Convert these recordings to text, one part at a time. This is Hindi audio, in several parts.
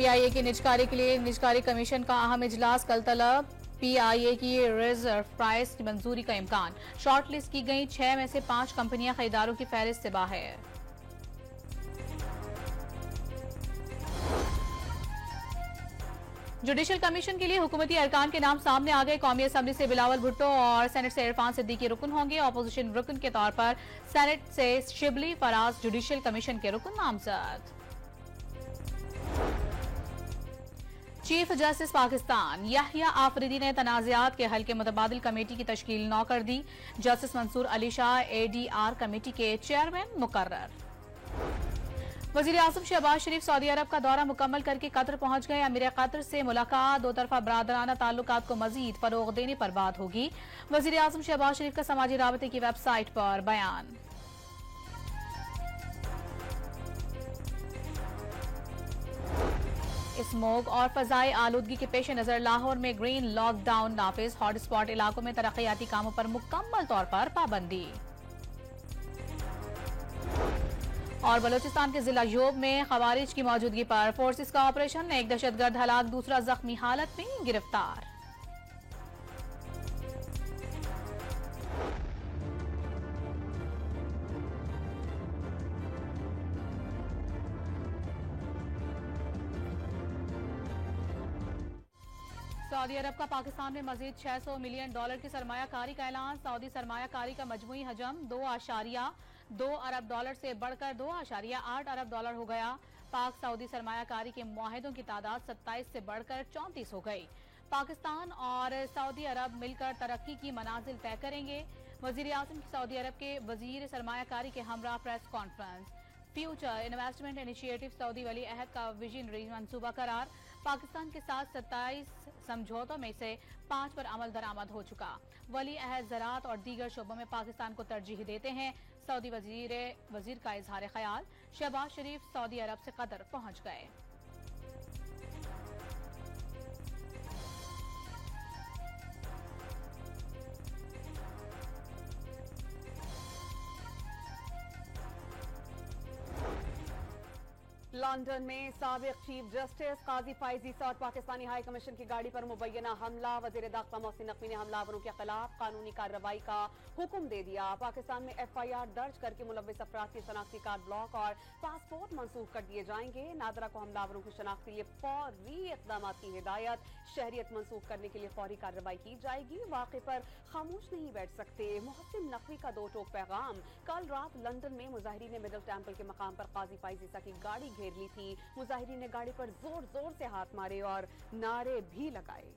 पीआईए की निजकारी के लिए निजकारी कमीशन का अहम इजलास कल तलब। पीआईए की रिजर्व प्राइस की मंजूरी का इम्कान। शॉर्टलिस्ट की गई 6 में से 5 कंपनियां खरीदारों की फहरिस्त से बाहर। जुडिशल कमीशन के लिए हुकूमती अरकान के नाम सामने आ गए। कौमी असम्बली से बिलावल भुट्टो और सेनेट से इरफान सिद्दीकी रुकन होंगे। ऑपोजिशन रुकन के तौर पर सेनेट से शिबली फराज जुडिशल कमीशन के रुकन नामजद। चीफ जस्टिस पाकिस्तान याहिया आफरीदी ने तनाज़ात के हल के मुतबादिल कमेटी की तश्कील नौ कर दी। Justice Mansoor Ali Shah ADR committee के चेयरमैन मुकर्रर। वज़ीर आज़म शहबाज शरीफ सऊदी अरब का दौरा मुकम्मल करके कतर पहुंच गए। अमीर कतर से मुलाकात दो तरफा बरादराना ताल्लुकात को मजीद फरोग देने पर बात होगी। वज़ीर आज़म शहबाज शरीफ का समाजी राबते की वेबसाइट पर बयान। स्मोग और फजाई आलूदगी के पेश नजर लाहौर में ग्रीन लॉकडाउन नाफिज। हॉटस्पॉट इलाकों में तरक्याती कामों पर मुकम्मल तौर पर पाबंदी। और बलोचिस्तान के जिला योब में खवारिज की मौजूदगी पर फोर्सेस का ऑपरेशन। एक दहशतगर्द हलाक, दूसरा जख्मी हालत में गिरफ्तार। सऊदी अरब का पाकिस्तान में मजीद $600 मिलियन की सरमायाकारी का ऐलान। सऊदी सरमायाकारी का मजमूई हजम $2.2 अरब से बढ़कर $2.8 अरब हो गया। पाक सऊदी सरमायाकारी के मुआहिदों की तादाद 27 से बढ़कर 34 हो गई। पाकिस्तान और सऊदी अरब मिलकर तरक्की की मनाजिल तय करेंगे। वजीर आज़म की सऊदी अरब के वजीर सरमायाकारी के हमरा press conference. Future investment initiative Saudi वली अहद का विजनरी मंसूबा करार। पाकिस्तान के साथ 27 समझौतों में से 5 पर अमल दरामद हो चुका। वली अहद ज़राअत और दीगर शोबों में पाकिस्तान को तरजीह देते हैं। सऊदी वजीर का इजहार ख्याल। शहबाज शरीफ सऊदी अरब से कतर पहुंच गए। लंदन में साबिक चीफ जस्टिस काजी फाइज ईसा और पाकिस्तानी हाई कमीशन की गाड़ी पर मुबैना हमला। वजीर दाखिला मोहसिन नकवी ने हमलावरों के खिलाफ कानूनी कार्रवाई का हुक्म दे दिया। पाकिस्तान में FIR दर्ज करके मुलव्विस अफराद की शनाख्ती कार्ड ब्लॉक और पासपोर्ट मंसूख कर दिए जाएंगे। नादरा को हमलावरों की शनाख्त के लिए फौरी इकदाम की हिदायत। शहरियत मंसूख करने के लिए फौरी कार्रवाई की जाएगी। वाक़े पर खामोश नहीं बैठ सकते। मोहसिन नकवी का दो टोक पैगाम। कल रात लंदन में मुजाहिरीन ने मिडल टेम्पल के मकाम पर काजी फाइज ईसा की गाड़ी घेर ली थी। मुजाहिरीन ने गाड़ी पर जोर जोर से हाथ मारे और नारे भी लगाए।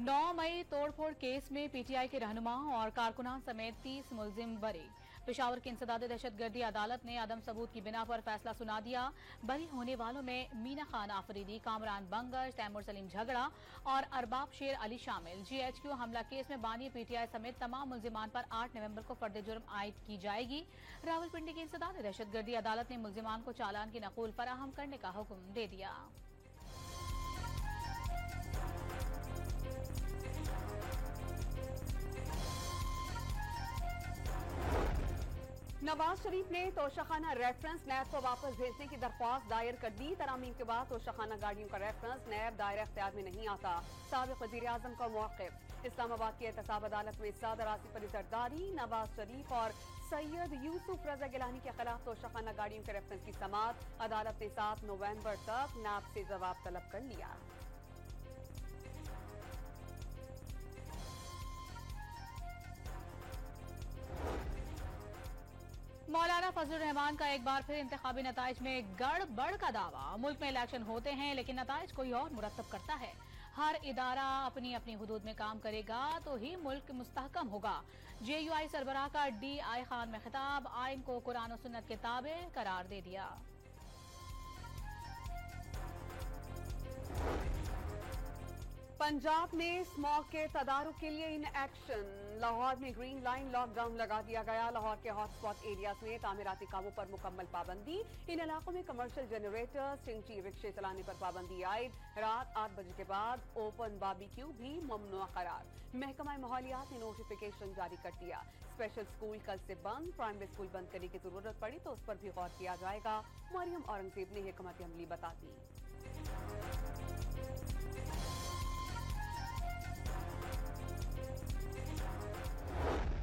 नौ मई तोड़फोड़ केस में पीटीआई के रहनुमा और कारकुनान समेत 30 मुलजिम बरी। पेशावर की इंसदाद दहशतगर्दी अदालत ने अदम सबूत की बिना पर फैसला सुना दिया। बरी होने वालों में मीना खान आफरीदी, कामरान बंगर, तैमूर सलीम झगड़ा और अरबाब शेर अली शामिल। GHQ हमला केस में बानी पीटीआई समेत तमाम मुलजिमान पर 8 नवंबर को फर्द जुर्म आयद की जाएगी। रावलपिंडी की इंसदाद दहशतगर्दी अदालत ने मुलजिमान को चालान की नकूल फराहम करने का हुक्म दे दिया। नवाज शरीफ ने तोशाखाना रेफरेंस नैब को वापस भेजने की दरख्वास्त दायर कर दी। तरामीम के बाद तोशाखाना गाड़ियों का रेफरेंस नैब दायरा इख्तियार में नहीं आता। साबिक वजीर आजम का मौक़िफ़। इस्लामाबाद की एहतसाब अदालत में सदर आसिफ अली जरदारी, नवाज शरीफ और सैयद यूसुफ रजा गिलानी के खिलाफ तोशाखाना गाड़ियों के रेफरेंस की समाअत। अदालत ने 7 नवंबर तक नैब से जवाब तलब कर लिया। मौलाना फजलुर रहमान का एक बार फिर इंतखाबी नताइज में गड़बड़ का दावा। मुल्क में इलेक्शन होते हैं लेकिन नताइज कोई और मुरतब करता है। हर इदारा अपनी अपनी हुदूद में काम करेगा तो ही मुल्क मुस्तहकम होगा। JUI सरबराह का DI खान में खिताब। आइन को कुरान और सुन्नत के ताबे करार दे दिया। पंजाब में स्मॉग के तदारुक के लिए इन एक्शन। लाहौर में ग्रीन लाइन लॉकडाउन लगा दिया गया। लाहौर के हॉटस्पॉट एरियाज में तामीराती कामों पर मुकम्मल पाबंदी। इन इलाकों में कमर्शियल जनरेटर चिंची रिक्शे चलाने पर पाबंदी आयद। रात 8 बजे के बाद ओपन बारबेक्यू भी ममनुआ करार। महकमा माहौलियात ने नोटिफिकेशन जारी कर दिया। स्पेशल स्कूल कल से बंद। प्राइमरी स्कूल बंद करने की जरूरत पड़ी तो उस पर भी गौर किया जाएगा। मरियम औरंगजेब ने हिकमत अमली बता दी।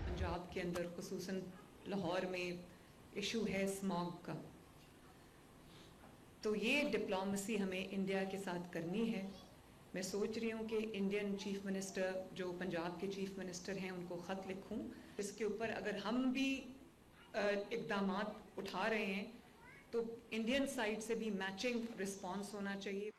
पंजाब के अंदर खुसूसन लाहौर में इशू है स्मॉग का, तो ये डिप्लोमेसी हमें इंडिया के साथ करनी है। मैं सोच रही हूँ कि इंडियन चीफ मिनिस्टर जो पंजाब के चीफ मिनिस्टर हैं उनको ख़त लिखूँ। इसके ऊपर अगर हम भी इक़दामात उठा रहे हैं तो इंडियन साइड से भी मैचिंग रिस्पॉन्स होना चाहिए।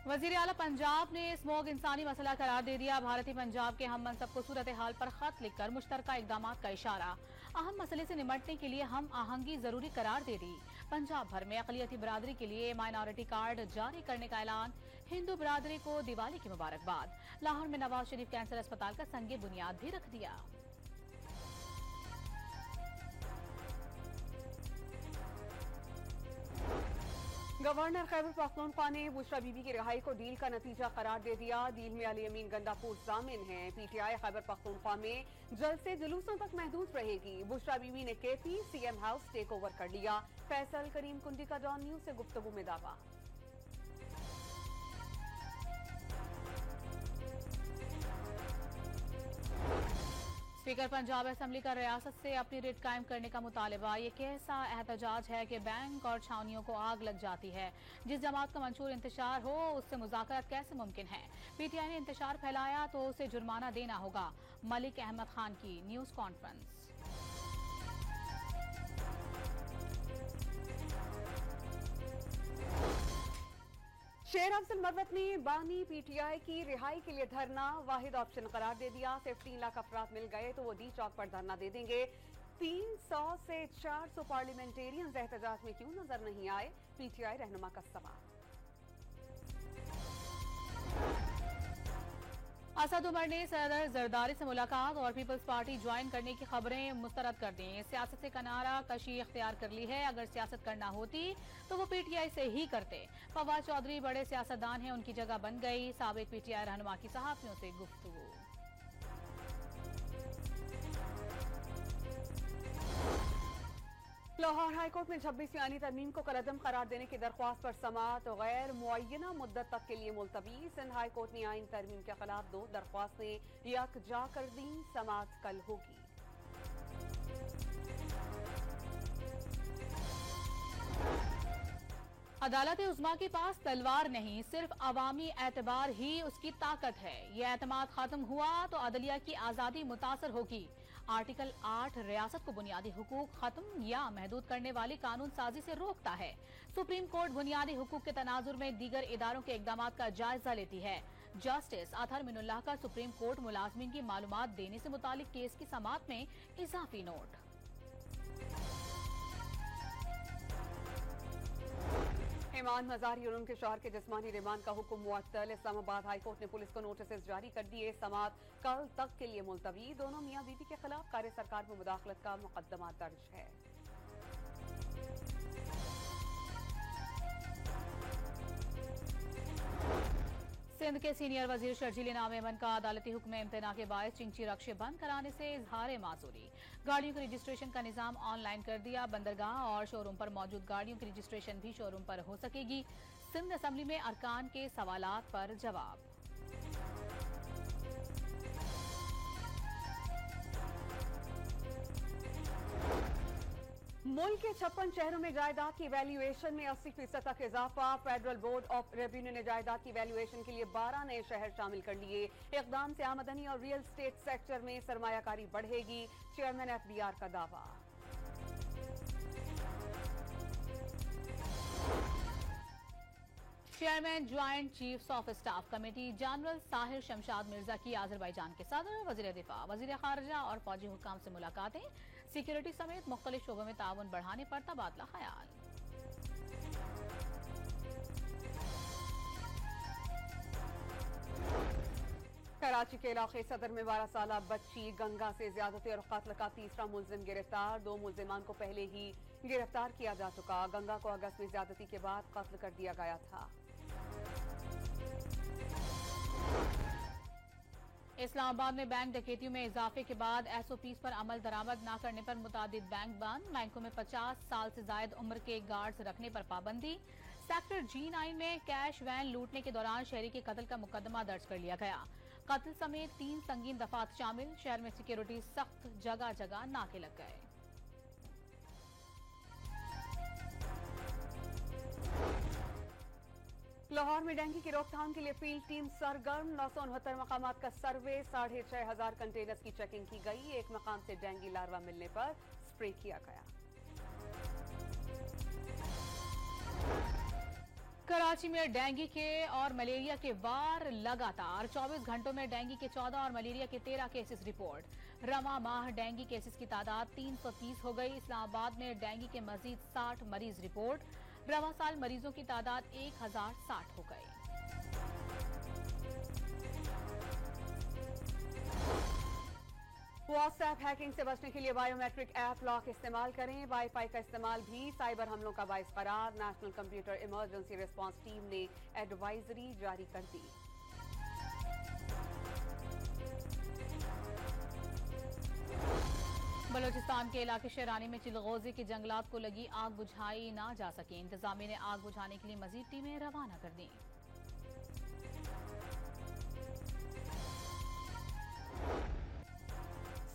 वजीर आला पंजाब ने स्मॉग इंसानी मसला करार दे दिया। भारतीय पंजाब के हम मनसब को सूरत हाल पर खत लिखकर मुश्तरका इकदामात का इशारा। अहम मसले से निमटने के लिए हम आहंगी जरूरी करार दे दी। पंजाब भर में अक़लियती बिरादरी के लिए माइनॉरिटी कार्ड जारी करने का ऐलान। हिंदू बिरादरी को दिवाली की मुबारकबाद। लाहौर में नवाज शरीफ कैंसर अस्पताल का संगे बुनियाद भी रख दिया। गवर्नर खैबर पख्तूनख्वा ने बुशरा बीबी की रिहाई को डील का नतीजा करार दे दिया। डील में अली अमीन गंडापुर जामिन हैं। पीटीआई खैबर पख्तूनख्वा में जलसे जुलूसों तक महदूद रहेगी। बुशरा बीबी ने KP CM house take over कर लिया। फैसल करीम कुंडी का डॉन न्यूज से गुफ्तगू में दावा। स्पीकर पंजाब असेंबली का रियासत से अपनी रिट कायम करने का मुतालबा। ये कैसा एहतजाज है कि बैंक और छावनियों को आग लग जाती है। जिस जमात का मंशूर इंतशार हो उससे मुज़ाकरात कैसे मुमकिन है। पीटीआई ने इंतशार फैलाया तो उसे जुर्माना देना होगा। मलिक अहमद खान की न्यूज कॉन्फ्रेंस। शेर अफजल मरवत ने बानी पीटीआई की रिहाई के लिए धरना वाहिद ऑप्शन करार दे दिया। 15 लाख अफराद मिल गए तो वो डी चौक पर धरना दे देंगे। 300 से 400 पार्लियामेंटेरियंस एहतजाज में क्यों नजर नहीं आए, पीटीआई रहनुमा का सवाल। असद उमर ने सदर जरदारी से मुलाकात और पीपल्स पार्टी ज्वाइन करने की खबरें मुस्तरद कर दी। सियासत से किनारा कशी इख्तियार कर ली है। अगर सियासत करना होती तो वो पीटीआई से ही करते। फवाद चौधरी बड़े सियासतदान हैं, उनकी जगह बन गई। साबिक पीटीआई रहनुमा की सहाफियों से गुफ्तगू। लाहौर हाईकोर्ट में 26वीं आईनी तरमीम को कलअदम करार देने की दरख्वास्त पर समाअत गैर मुअय्यना मुद्दत तक के लिए मुलतवी। सिंध हाईकोर्ट ने आईन तरमीम के खिलाफ 2 दरख्वास्तें यकजा कर दी। समाअत कल होगी। अदालत उज़्मा के पास तलवार नहीं, सिर्फ अवामी एतबार ही उसकी ताकत है। यह एतमाद खत्म हुआ तो अदलिया की आज़ादी मुतासर होगी। आर्टिकल 8 रियासत को बुनियादी हुकूक खत्म या महदूद करने वाली कानून साजी से रोकता है। सुप्रीम कोर्ट बुनियादी हुकूक के तनाजुर में दीगर इदारों के इकदामात का जायजा लेती है। जस्टिस अतहर मिनुल्लाह का सुप्रीम कोर्ट मुलाजमीन की मालूमात देने से मुतालिक केस की समाअत में इजाफी नोट। इमान मजारी और उनके शौहर के जिस्मानी रिमांड का हुक्म मुअत्तल। इस्लामाबाद हाईकोर्ट ने पुलिस को नोटिस जारी कर दिए। समाअत कल तक के लिए मुलतवी। दोनों मियां बीवी के खिलाफ कार्य सरकार में मुदाखलत का मुकदमा दर्ज है। सिंध के सीनियर वजीर शर्जील इनाम एमन का अदालती हुक्म इम्तना के बायस चिंची रक्शे बंद कराने से इजहार माजूरी। गाड़ियों के रजिस्ट्रेशन का निजाम ऑनलाइन कर दिया। बंदरगाह और शोरूम पर मौजूद गाड़ियों की रजिस्ट्रेशन भी शोरूम पर हो सकेगी। सिंध असेंबली में अरकान के सवालात पर जवाब। मुल्क के 56 शहरों में जायदाद की वैल्यूएशन में 80% तक इजाफा। फेडरल बोर्ड ऑफ रेवेन्यू ने जायदाद की वैल्यूएशन के लिए 12 नए शहर शामिल कर लिए। इकदाम से आमदनी और रियल स्टेट सेक्टर में सरमायाकारी बढ़ेगी। चेयरमैन एफबीआर का दावा। Chairman joint chiefs of staff committee general Sahir Shamshad Mirza की आज़रबाईजान के सदर, वज़ीर दिफा, वज़ीर खारजा और फौजी हुकाम से मुलाकातें। सिक्योरिटी समेत मुख्तलिफ शोबों में ताउन बढ़ाने पर तबादला ख्याल। कराची के इलाके सदर में 12 साल बच्ची गंगा से ज्यादती और कत्ल का तीसरा मुलजिम गिरफ्तार। 2 मुलजिमान को पहले ही गिरफ्तार किया जा चुका। गंगा को अगस्त में ज्यादती के बाद कत्ल कर दिया गया था। इस्लामाबाद में बैंक डकैतियों में इजाफे के बाद एसओपीज पर अमल दरामद न करने पर मुतादिद बैंक बंद। बैंकों में 50 साल से जायद उम्र के गार्ड्स रखने पर पाबंदी। सेक्टर G9 में कैश वैन लूटने के दौरान शहरी के कत्ल का मुकदमा दर्ज कर लिया गया। कत्ल समेत 3 संगीन दफात शामिल। शहर में सिक्योरिटी सख्त, जगह जगह नाके लग गए। लाहौर में डेंगू की रोकथाम के लिए फील्ड टीम सरगर्म। 969 मकामात का सर्वे, 6,500 कंटेनर्स की चेकिंग की गई। एक मकाम से डेंगू लार्वा मिलने पर स्प्रे किया गया। कराची में डेंगू के और मलेरिया के वार लगातार। 24 घंटों में डेंगू के 14 और मलेरिया के 13 केसेस रिपोर्ट। रवा माह डेंगू केसेस की तादाद 330 हो गई। इस्लामाबाद में डेंगू के मजीद 60 मरीज रिपोर्ट। रवा साल मरीजों की तादाद 1060 हो गई। व्हाट्सएप हैकिंग से बचने के लिए बायोमेट्रिक ऐप लॉक इस्तेमाल करें। वाईफाई का इस्तेमाल भी साइबर हमलों का बाइस करार। National computer emergency response team ने एडवाइजरी जारी कर दी। बलूचिस्तान के इलाके शेरानी में चिलगोजे के जंगलात को लगी आग बुझाई ना जा सकी। इंतजामिया ने आग बुझाने के लिए मजीद टीमें रवाना कर दी।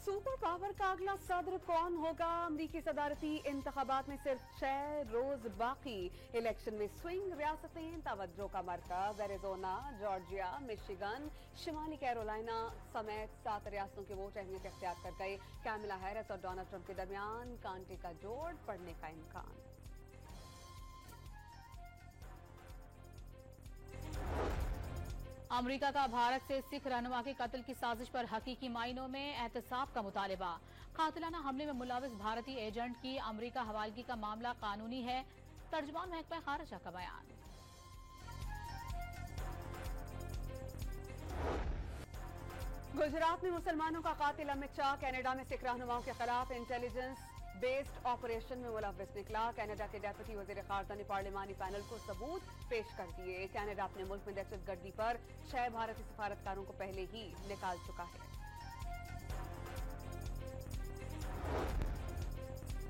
सुपर पावर का अगला सदर कौन होगा? अमरीकी सदारती इंतखाबात में सिर्फ 6 रोज बाकी। इलेक्शन में स्विंग रियासतें तवज्जो का मरकज। एरिजोना, जॉर्जिया, मिशिगन, शिमाली कैरोलिना समेत 7 रियासतों के वोट अहमियत इख्तियार कर गए। कैमिला हैरिस और डोनाल्ड ट्रंप के दरमियान कांटे का जोड़ पड़ने का इम्कान। अमेरिका का भारत से सिख रहनुमा के कत्ल की साजिश पर हकीकी मायनों में एहतसाब का मुतालबा। कातिलाना हमले में मुलविस भारतीय एजेंट की अमेरिका हवालगी का मामला कानूनी है। तर्जुमान महकमा खारिजा का बयान। गुजरात में मुसलमानों का कातिल अमित शाह कनाडा में सिख रहनुमाओं के खिलाफ इंटेलिजेंस बेस्ड ऑपरेशन में मुलविस निकला। कनाडा के डेप्यूटी वजीर खारजा ने पार्लिमानी पैनल को सबूत पेश कर दिए। कनाडा अपने मुल्क में दहशतगर्दी पर 6 भारतीय सफारतकारों को पहले ही निकाल चुका है।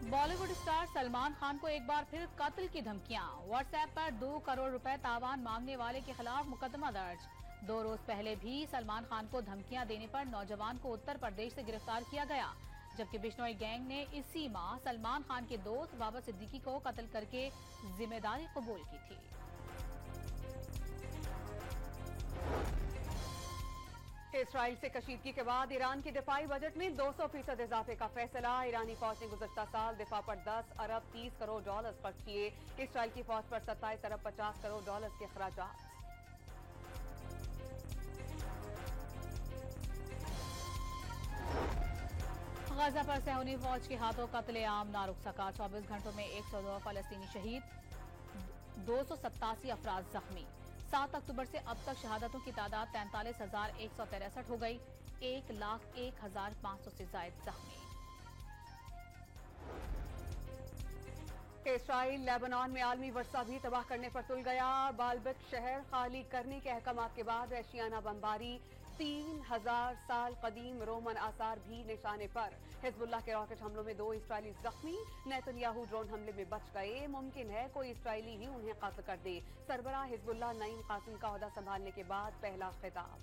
बॉलीवुड स्टार सलमान खान को एक बार फिर कत्ल की धमकियां। व्हाट्सएप पर 2 करोड़ रुपए तावान मांगने वाले के खिलाफ मुकदमा दर्ज। 2 रोज पहले भी सलमान खान को धमकियां देने पर नौजवान को उत्तर प्रदेश से गिरफ्तार किया गया, जबकि बिश्नोई गैंग ने इसी माह सलमान खान के दोस्त बाबा सिद्दीकी को कत्ल करके जिम्मेदारी कबूल की थी। इसराइल से कशीदगी के बाद ईरान के दिफाई बजट में 200% इजाफे का फैसला। ईरानी फौज ने गुज़श्ता साल दिफा पर 10 अरब 30 करोड़ डॉलर खर्च किए। इसराइल की फौज पर 27 अरब 50 करोड़ डॉलर के खर्चात। गजा पर सहूनी फौज के हाथों कत्लेआम ना रुक सका। 24 घंटों में 102 फलस्तीनी शहीद, 287 अफराद जख्मी। 7 अक्टूबर से अब तक शहादतों की तादाद 43,163 हो गई। 1,01,500 से ज्यादा जख्मी। इसराइल लेबनान में आलमी वर्षा भी तबाह करने पर तुल गया। बालबेक शहर खाली करने के अहकामात के बाद वहशियाना बमबारी। 3000 साल कदीम रोमन आसार भी निशाने पर। हिजबुल्लाह के रॉकेट हमलों में 2 इसराइली जख्मी। नेतन्याहू ड्रोन हमले में बच गए। मुमकिन है कोई इसराइली ही उन्हें कत्ल कर दे। सरबराह हिजबुल्लाह नईम कासिम का ओहदा संभालने के बाद पहला खिताब।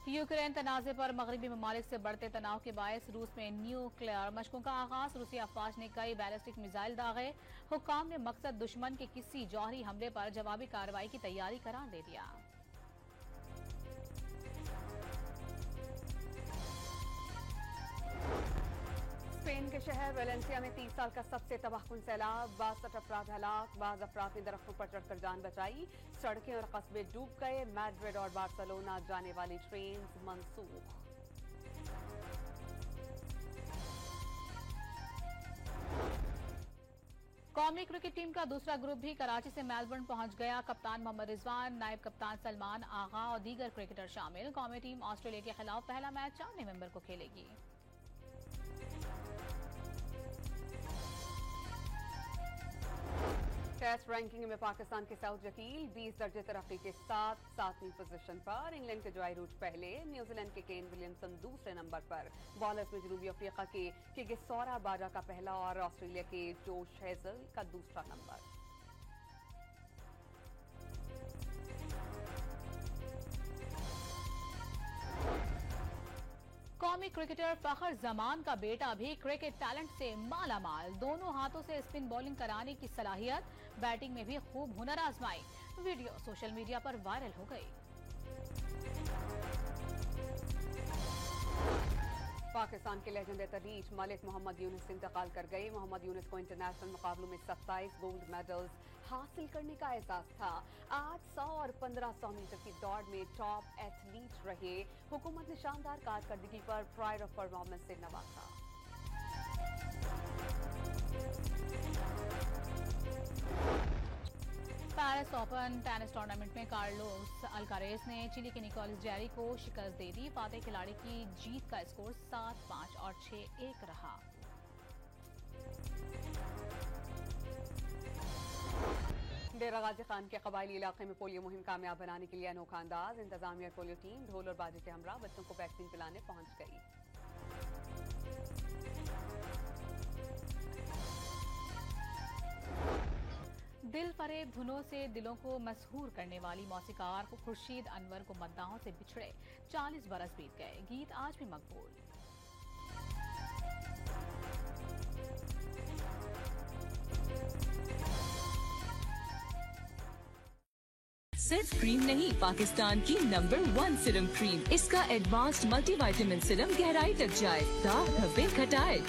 यूक्रेन तनाज़े पर मगरबी ममालिक से बढ़ते तनाव के बायस रूस में न्यूक्लियर मशकों का आगाज। रूसी अफवाज ने कई बैलिस्टिक मिसाइल दागे। हुक्काम ने मकसद दुश्मन के किसी जौहरी हमले पर जवाबी कार्रवाई की तैयारी करार दे दिया। स्पेन के शहर वेलेंसिया में 30 साल का सबसे तबाहकुन सैलाब। 62 अफराद हलाक। 12 अफराद ने दरख्तों पर चढ़कर जान बचाई। सड़कें और कस्बे डूब गए। मैड्रिड और बार्सिलोना जाने वाली ट्रेन मनसूख। कौमी क्रिकेट टीम का दूसरा ग्रुप भी कराची से मेलबर्न पहुंच गया। कप्तान मोहम्मद रिजवान, नायब कप्तान सलमान आगा और दीगर क्रिकेटर शामिल। कौमी टीम ऑस्ट्रेलिया के खिलाफ पहला मैच 4 नवंबर को खेलेगी। टेस्ट रैंकिंग में पाकिस्तान के साउथ जकील 20 दर्जे तरक्की के साथ 7वीं पोजीशन पर। इंग्लैंड के जोई रूट पहले, न्यूजीलैंड के केन विलियमसन दूसरे नंबर पर। बॉलर्स में जनूबी अफ्रीका के किगिसोरा बाजा का पहला और ऑस्ट्रेलिया के जोश हेजल का दूसरा नंबर। कौमी क्रिकेटर फखर जमान का बेटा भी क्रिकेट टैलेंट से माला माल। दोनों हाथों से स्पिन बॉलिंग कराने की सलाहियत, बैटिंग में भी खूब हुनर आजमाई। वीडियो सोशल मीडिया पर वायरल हो गई। पाकिस्तान के लेजेंड तरीश मलिक मोहम्मद यूनुस इंतकाल कर गए। मोहम्मद यूनुस को इंटरनेशनल मुकाबलों में 27 गोल्ड मेडल्स हासिल करने का एहसास था। आज 100 और 1500 मीटर की दौड़ में टॉप एथलीट रहे। हुकूमत ने शानदार कारकर्दगी पर प्राइड ऑफ परफॉर्मेंस से नवाजा। पेरिस ओपन टेनिस टूर्नामेंट में कार्लोस अल्कारेज ने चिली के निकोलस जेरी को शिकस्त दे दी। फातेह खिलाड़ी की जीत का स्कोर 7-5 और 6-1 रहा। डेरा गाजी खान के कबायली इलाके में पोलियो मुहिम कामयाब बनाने के लिए अनोखा अंदाज। इंतजामिया पोलियो टीम ढोल और बाजे के हमरा बच्चों को वैक्सीन पिलाने पहुंच गई। दिल फरेब धुनों से दिलों को मसहूर करने वाली मौसीकार खुर्शीद अनवर को मद्दाहों से बिछड़े 40 बरस बीत गए। गीत आज भी मकबूल। सिर्फ क्रीम नहीं, पाकिस्तान की नंबर 1 सीरम क्रीम। इसका एडवांस्ड मल्टीविटामिन सीरम गहराई तक जाए, दाग धब्बे घटाए।